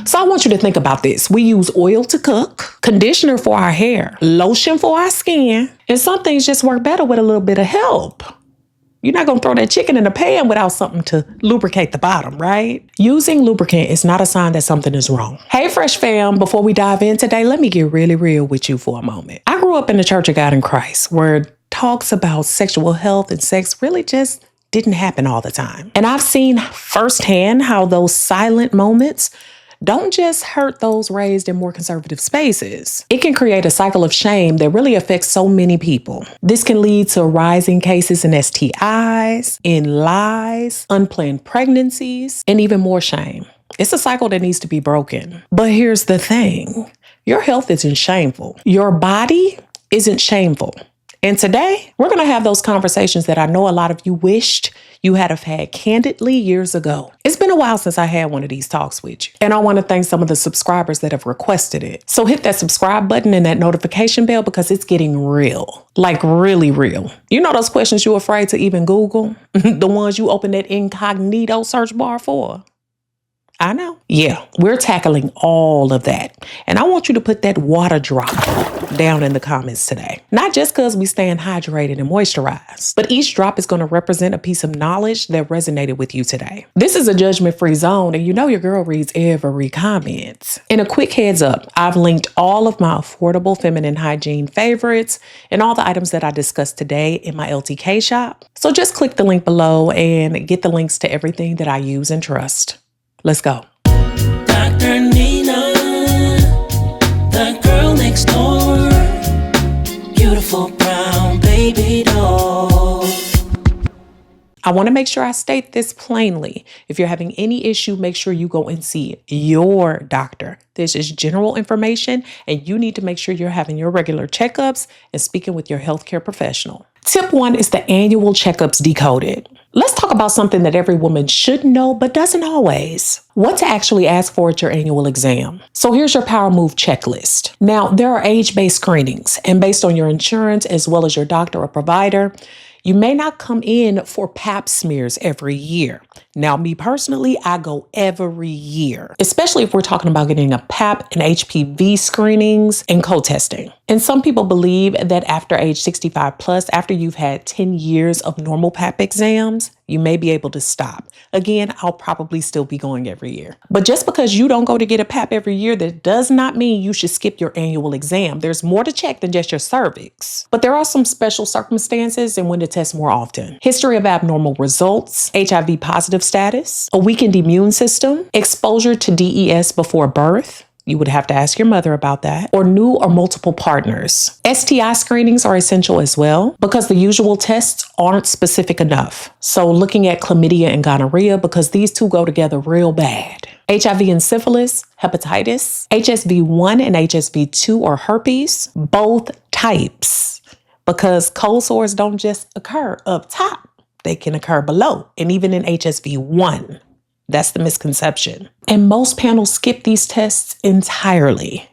So I want you to think about this. We use oil to cook, conditioner for our hair, lotion for our skin, and some things just work better with a little bit of help. You're not going to throw that chicken in a pan without something to lubricate the bottom, right? Using lubricant is not a sign that something is wrong. Hey, Fresh Fam, before we dive in today, let me get really real with you for a moment. I grew up in the Church of God in Christ, where talks about sexual health and sex really just didn't happen all the time. And I've seen firsthand how those silent moments don't just hurt those raised in more conservative spaces. It can create a cycle of shame that really affects so many people. This can lead to rising cases in STIs, in lies, unplanned pregnancies, and even more shame. It's a cycle that needs to be broken. But here's the thing. Your health isn't shameful. Your body isn't shameful. And today, we're going to have those conversations that I know a lot of you wished you had had candidly years ago. It's been a while since I had one of these talks with you. And I want to thank some of the subscribers that have requested it. So hit that subscribe button and that notification bell because it's getting real. Like really real. You know those questions you're afraid to even Google? The ones you open that incognito search bar for? I know. Yeah, we're tackling all of that. And I want you to put that water drop down in the comments today. Not just because we staying hydrated and moisturized, but each drop is going to represent a piece of knowledge that resonated with you today. This is a judgment-free zone, and you know your girl reads every comment. And a quick heads up, I've linked all of my affordable feminine hygiene favorites and all the items that I discussed today in my LTK shop. So just click the link below and get the links to everything that I use and trust. Let's go. Drnina, the girl next door, beautiful brown baby doll. I want to make sure I state this plainly. If you're having any issue, make sure you go and see your doctor. This is general information, and you need to make sure you're having your regular checkups and speaking with your healthcare professional. Tip 1 is the annual checkups decoded. Let's talk about something that every woman should know, but doesn't always. What to actually ask for at your annual exam. So here's your power move checklist. Now, there are age-based screenings, and based on your insurance as well as your doctor or provider, you may not come in for pap smears every year. Now, me personally, I go every year, especially if we're talking about getting a pap and HPV screenings and co-testing. And some people believe that after age 65 plus, after you've had 10 years of normal pap exams, you may be able to stop. Again, I'll probably still be going every year. But just because you don't go to get a pap every year, that does not mean you should skip your annual exam. There's more to check than just your cervix. But there are some special circumstances and when to test more often. History of abnormal results, HIV positive status, a weakened immune system, exposure to DES before birth. You would have to ask your mother about that, or new or multiple partners. STI screenings are essential as well because the usual tests aren't specific enough. So looking at chlamydia and gonorrhea because these two go together real bad. HIV and syphilis, hepatitis, HSV1 and HSV2 or herpes, both types, because cold sores don't just occur up top. They can occur below and even in HSV1. That's the misconception. And most panels skip these tests entirely.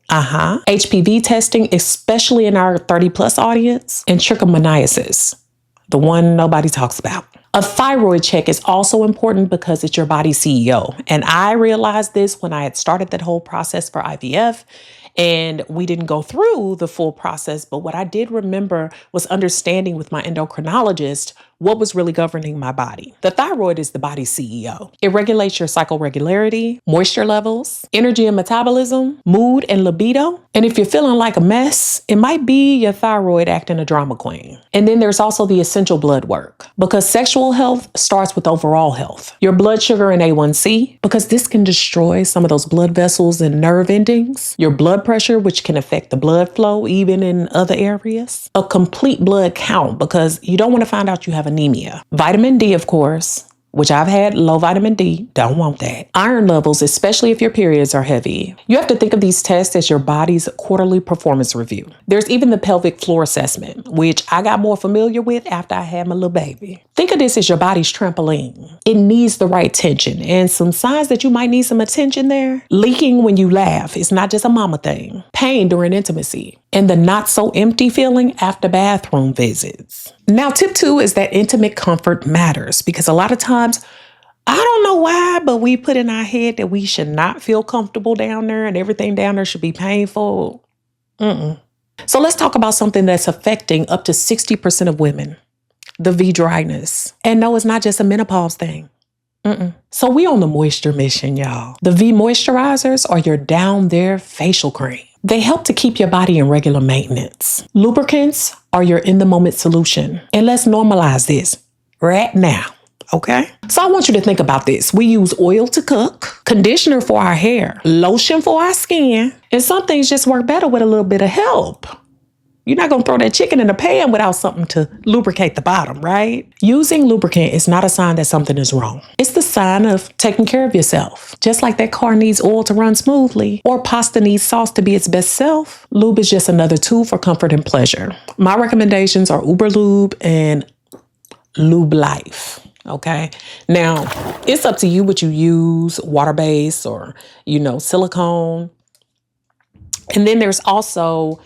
HPV testing, especially in our 30 plus audience, and trichomoniasis, the one nobody talks about. A thyroid check is also important because it's your body's CEO. And I realized this when I had started that whole process for IVF. And we didn't go through the full process, but what I did remember was understanding with my endocrinologist what was really governing my body. The thyroid is the body's CEO. It regulates your cycle regularity, moisture levels, energy and metabolism, mood and libido. And if you're feeling like a mess, it might be your thyroid acting a drama queen. And then there's also the essential blood work, because sexual health starts with overall health. Your blood sugar and A1C, because this can destroy some of those blood vessels and nerve endings. Your blood pressure, which can affect the blood flow even in other areas. A complete blood count, because you don't want to find out you have anemia. Vitamin D, of course, which I've had low vitamin D, don't want that. Iron levels, especially if your periods are heavy. You have to think of these tests as your body's quarterly performance review. There's even the pelvic floor assessment, which I got more familiar with after I had my little baby. Think of this as your body's trampoline. It needs the right tension, and some signs that you might need some attention there. Leaking when you laugh. It's not just a mama thing. Pain during intimacy. And the not so empty feeling after bathroom visits. Now, tip 2 is that intimate comfort matters, because a lot of times I don't know why, but we put in our head that we should not feel comfortable down there and everything down there should be painful. So let's talk about something that's affecting up to 60% of women, the V dryness. And no, it's not just a menopause thing. So we on the moisture mission, y'all. The V moisturizers are your down there facial cream. They help to keep your body in regular maintenance. Lubricants are your in the moment solution. And let's normalize this right now. Okay? So I want you to think about this. We use oil to cook, conditioner for our hair, lotion for our skin, and some things just work better with a little bit of help. You're not going to throw that chicken in the pan without something to lubricate the bottom, right? Using lubricant is not a sign that something is wrong. It's the sign of taking care of yourself. Just like that car needs oil to run smoothly or pasta needs sauce to be its best self, lube is just another tool for comfort and pleasure. My recommendations are Uber Lube and Lube Life. Okay. Now, it's up to you what you use, water-based or, silicone. And then there's also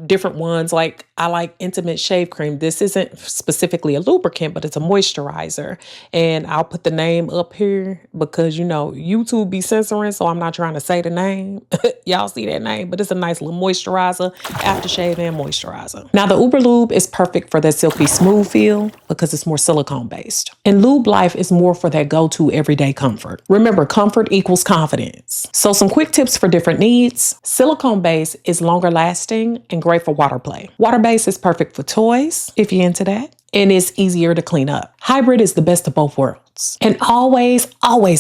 different ones. Like I like Intimate Shave Cream. This isn't specifically a lubricant, but it's a moisturizer. And I'll put the name up here because, YouTube be censoring. So I'm not trying to say the name. Y'all see that name, but it's a nice little moisturizer, aftershave and moisturizer. Now the Uber Lube is perfect for that silky smooth feel because it's more silicone based. And Lube Life is more for that go-to everyday comfort. Remember, comfort equals confidence. So some quick tips for different needs. Silicone base is longer lasting and great for water play. Water base is perfect for toys, if you're into that, and it's easier to clean up. Hybrid is the best of both worlds. And always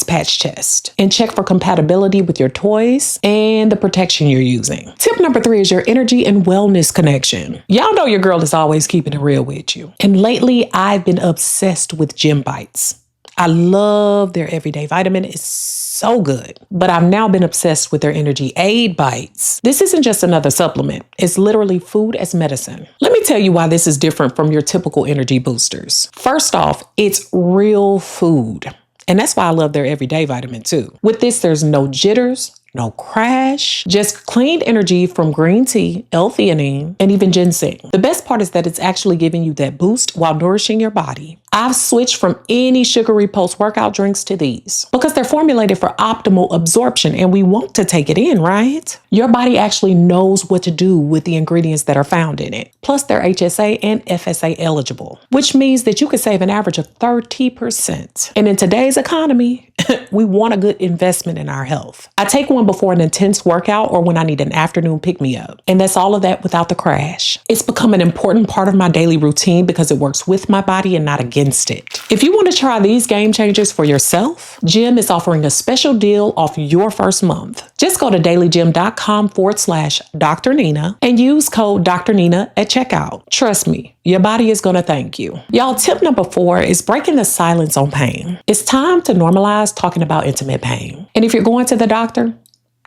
patch test and check for compatibility with your toys and the protection you're using. Tip number 3 is your energy and wellness connection. Y'all know your girl is always keeping it real with you. And lately, I've been obsessed with Gym Bites. I love their everyday vitamin. It's so good. But I've now been obsessed with their Energy Aid Bites. This isn't just another supplement. It's literally food as medicine. Let me tell you why this is different from your typical energy boosters. First off, it's real food. And that's why I love their everyday vitamin too. With this, there's no jitters, no crash, just clean energy from green tea, L-theanine, and even ginseng. The best part is that it's actually giving you that boost while nourishing your body. I've switched from any sugary post-workout drinks to these because they're formulated for optimal absorption and we want to take it in, right? Your body actually knows what to do with the ingredients that are found in it. Plus, they're HSA and FSA eligible, which means that you could save an average of 30%. And in today's economy, we want a good investment in our health. I take one before an intense workout or when I need an afternoon pick-me-up. And that's all of that without the crash. It's become an important part of my daily routine because it works with my body and not against it. If you want to try these game changers for yourself, Gym is offering a special deal off your first month. Just go to dailygym.com/drnina and use code drnina at checkout. Trust me, your body is going to thank you. Y'all, tip number 4 is breaking the silence on pain. It's time to normalize talking about intimate pain. And if you're going to the doctor,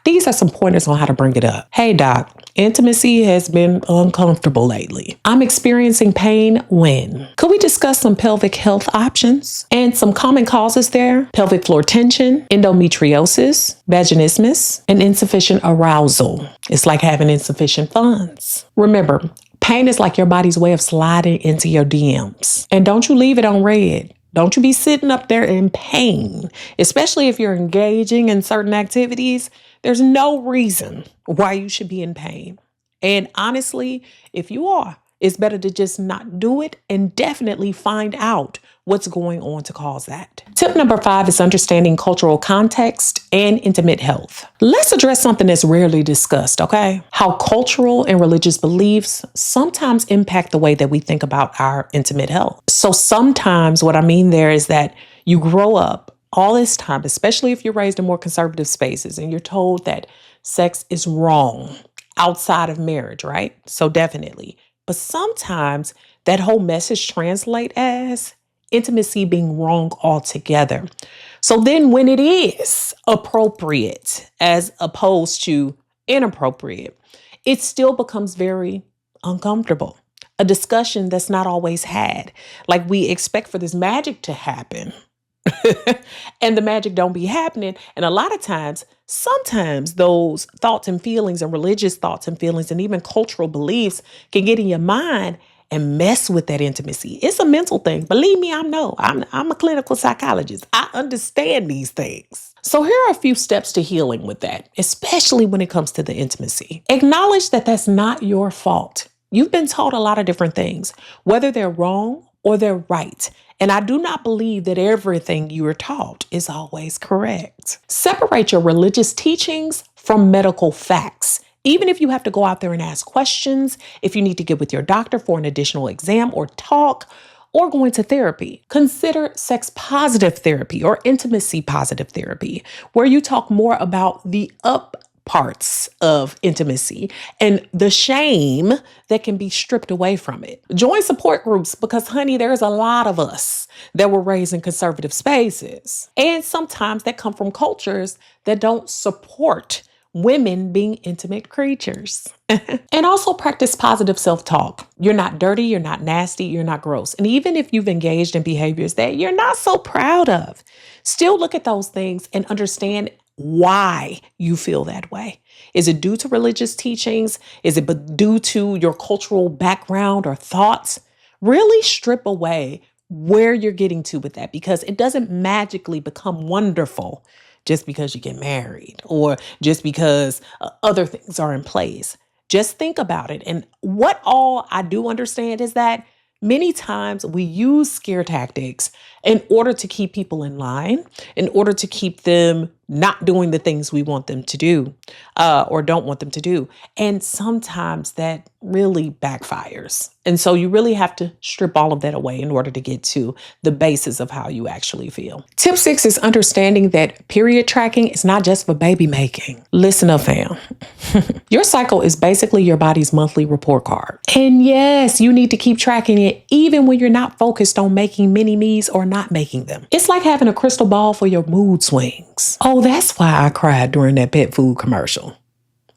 these are some pointers on how to bring it up. Hey doc, intimacy has been uncomfortable lately. I'm experiencing pain when? Could we discuss some pelvic health options? And some common causes there: pelvic floor tension, endometriosis, vaginismus, and insufficient arousal. It's like having insufficient funds. Remember, pain is like your body's way of sliding into your DMs. And don't you leave it on red. Don't you be sitting up there in pain, especially if you're engaging in certain activities. There's no reason why you should be in pain. And honestly, if you are, it's better to just not do it and definitely find out what's going on to cause that. Tip number 5 is understanding cultural context and intimate health. Let's address something that's rarely discussed, okay? How cultural and religious beliefs sometimes impact the way that we think about our intimate health. So sometimes what I mean there is that you grow up all this time, especially if you're raised in more conservative spaces and you're told that sex is wrong outside of marriage, right? So definitely. But sometimes that whole message translates as intimacy being wrong altogether. So then when it is appropriate as opposed to inappropriate, it still becomes very uncomfortable. A discussion that's not always had. Like we expect for this magic to happen. And the magic don't be happening. And a lot of times, sometimes those thoughts and feelings and religious thoughts and feelings and even cultural beliefs can get in your mind and mess with that intimacy. It's a mental thing. Believe me, I'm a clinical psychologist. I understand these things. So here are a few steps to healing with that, especially when it comes to the intimacy. Acknowledge that that's not your fault. You've been taught a lot of different things, whether they're wrong or they're right. And I do not believe that everything you are taught is always correct. Separate your religious teachings from medical facts. Even if you have to go out there and ask questions, if you need to get with your doctor for an additional exam or talk, or go into therapy, consider sex positive therapy or intimacy positive therapy, where you talk more about the up parts of intimacy and the shame that can be stripped away from it. Join support groups because, honey, there's a lot of us that were raised in conservative spaces. And sometimes that come from cultures that don't support women being intimate creatures. And also practice positive self-talk. You're not dirty, you're not nasty, you're not gross. And even if you've engaged in behaviors that you're not so proud of, still look at those things and understand why you feel that way. Is it due to religious teachings? Is it due to your cultural background or thoughts? Really strip away where you're getting to with that, because it doesn't magically become wonderful just because you get married or just because other things are in place. Just think about it. And what all I do understand is that many times we use scare tactics in order to keep people in line, in order to keep them not doing the things we want them to do or don't want them to do. And sometimes that really backfires. And so you really have to strip all of that away in order to get to the basis of how you actually feel. Tip 6 is understanding that period tracking is not just for baby making. Listen up, fam. Your cycle is basically your body's monthly report card. And yes, you need to keep tracking it even when you're not focused on making mini-me's or not making them. It's like having a crystal ball for your mood swings. Oh, that's why I cried during that pet food commercial.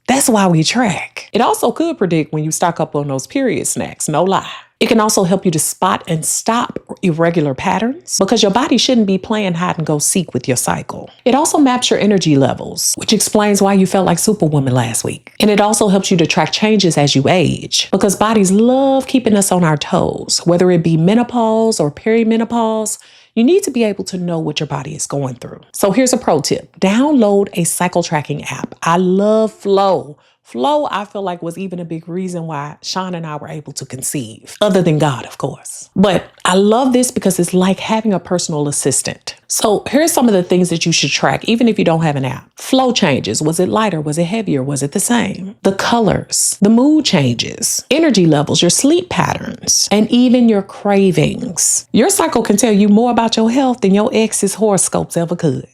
That's why we track. It also could predict when you stock up on those period snacks, no lie. It can also help you to spot and stop irregular patterns because your body shouldn't be playing hide and go seek with your cycle. It also maps your energy levels, which explains why you felt like Superwoman last week. And it also helps you to track changes as you age because bodies love keeping us on our toes, whether it be menopause or perimenopause. You need to be able to know what your body is going through. So here's a pro tip. Download a cycle tracking app. I love Flow. Flow, I feel like, was even a big reason why Sean and I were able to conceive, other than God, of course. But I love this because it's like having a personal assistant. So here's some of the things that you should track, even if you don't have an app. Flow changes. Was it lighter? Was it heavier? Was it the same? The colors, the mood changes, energy levels, your sleep patterns, and even your cravings. Your cycle can tell you more about your health than your ex's horoscopes ever could.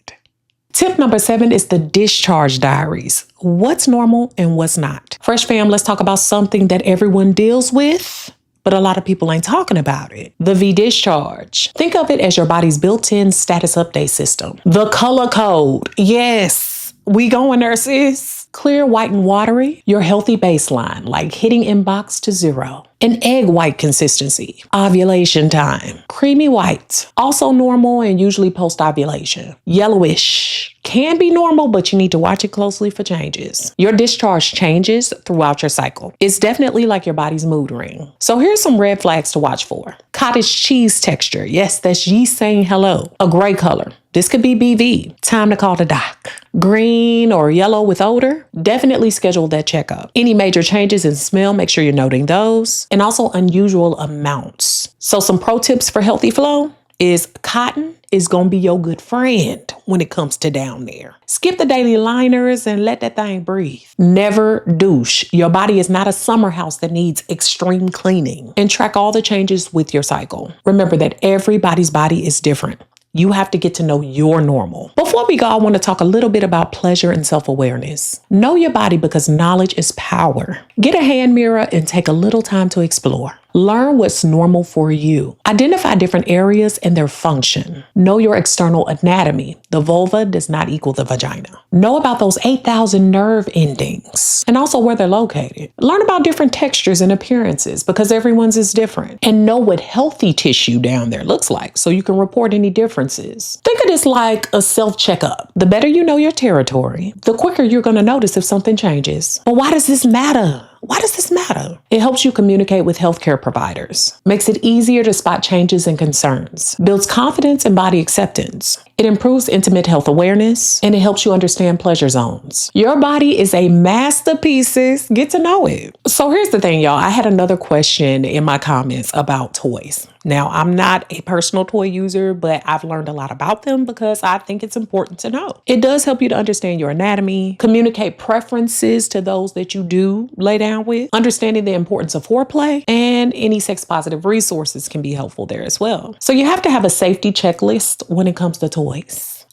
Tip number 7 is the discharge diaries. What's normal and what's not? Fresh fam, let's talk about something that everyone deals with, but a lot of people ain't talking about it. The V-discharge. Think of it as your body's built-in status update system. The color code. Yes, we going there, sis. Clear, white, and watery. Your healthy baseline, like hitting inbox to 0. An egg white consistency. Ovulation time. Creamy white. Also normal and usually post-ovulation. Yellowish. Can be normal, but you need to watch it closely for changes. Your discharge changes throughout your cycle. It's definitely like your body's mood ring. So here's some red flags to watch for. Cottage cheese texture. Yes, that's yeast saying hello. A gray color. This could be BV. Time to call the doc. Green or yellow with odor. Definitely schedule that checkup. Any major changes in smell, make sure you're noting those. And also unusual amounts. So some pro tips for healthy flow is cotton is going to be your good friend when it comes to down there. Skip the daily liners and let that thing breathe. Never douche. Your body is not a summer house that needs extreme cleaning. And track all the changes with your cycle. Remember that everybody's body is different. You have to get to know your normal. Before we go, I want to talk a little bit about pleasure and self-awareness. Know your body because knowledge is power. Get a hand mirror and take a little time to explore. Learn what's normal for you. Identify different areas and their function. Know your external anatomy. The vulva does not equal the vagina. Know about those 8,000 nerve endings and also where they're located. Learn about different textures and appearances because everyone's is different. And know what healthy tissue down there looks like so you can report any differences. Think of this like a self-checkup. The better you know your territory, the quicker you're going to notice if something changes. But why does this matter? Why does this matter? It helps you communicate with healthcare providers, makes it easier to spot changes and concerns, builds confidence and body acceptance. It improves intimate health awareness, and it helps you understand pleasure zones. Your body is a masterpiece. Get to know it. So here's the thing, y'all. I had another question in my comments about toys. Now, I'm not a personal toy user, but I've learned a lot about them because I think it's important to know. It does help you to understand your anatomy, communicate preferences to those that you do lay down with, understanding the importance of foreplay, and any sex-positive resources can be helpful there as well. So you have to have a safety checklist when it comes to toys.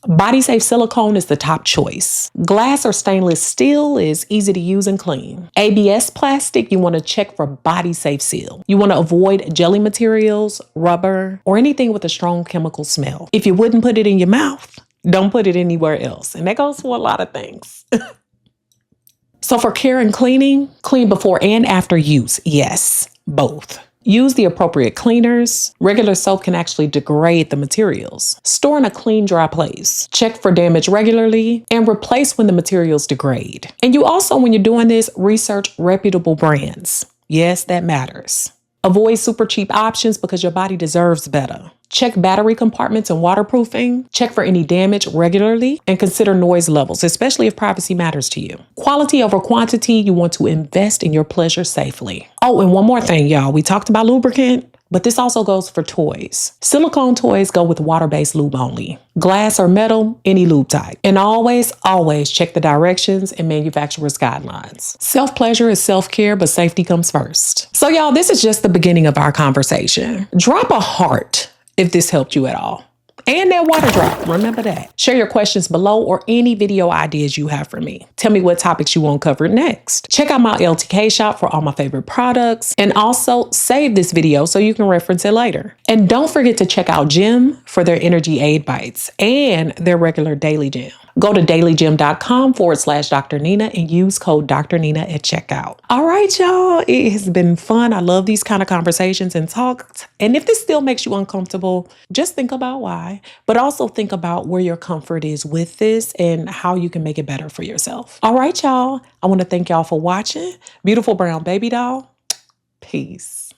Body safe silicone is the top choice. Glass or stainless steel is easy to use and clean. ABS plastic, you want to check for body safe seal. You want to avoid jelly materials, rubber, or anything with a strong chemical smell. If you wouldn't put it in your mouth, don't put it anywhere else. And that goes for a lot of things. So for care and cleaning, clean before and after use. Yes, both. Use the appropriate cleaners. Regular soap can actually degrade the materials. Store in a clean, dry place. Check for damage regularly and replace when the materials degrade. And you also, when you're doing this, research reputable brands. Yes, that matters. Avoid super cheap options because your body deserves better. Check battery compartments and waterproofing. Check for any damage regularly and consider noise levels, especially if privacy matters to you. Quality over quantity, you want to invest in your pleasure safely. Oh, and one more thing, y'all. We talked about lubricant, but this also goes for toys. Silicone toys go with water-based lube only. Glass or metal, any lube type. And always, always check the directions and manufacturer's guidelines. Self-pleasure is self-care, but safety comes first. So y'all, this is just the beginning of our conversation. Drop a heart if this helped you at all. And that water drop, remember that. Share your questions below or any video ideas you have for me. Tell me what topics you want covered next. Check out my LTK shop for all my favorite products. And also save this video so you can reference it later. And don't forget to check out Gym for their energy aid bites and their regular daily gym. Go to dailygym.com/drnina and use code drnina at checkout. All right, y'all. It has been fun. I love these kind of conversations and talks. And if this still makes you uncomfortable, just think about why, but also think about where your comfort is with this and how you can make it better for yourself. All right, y'all. I want to thank y'all for watching. Beautiful Brown Baby Doll. Peace.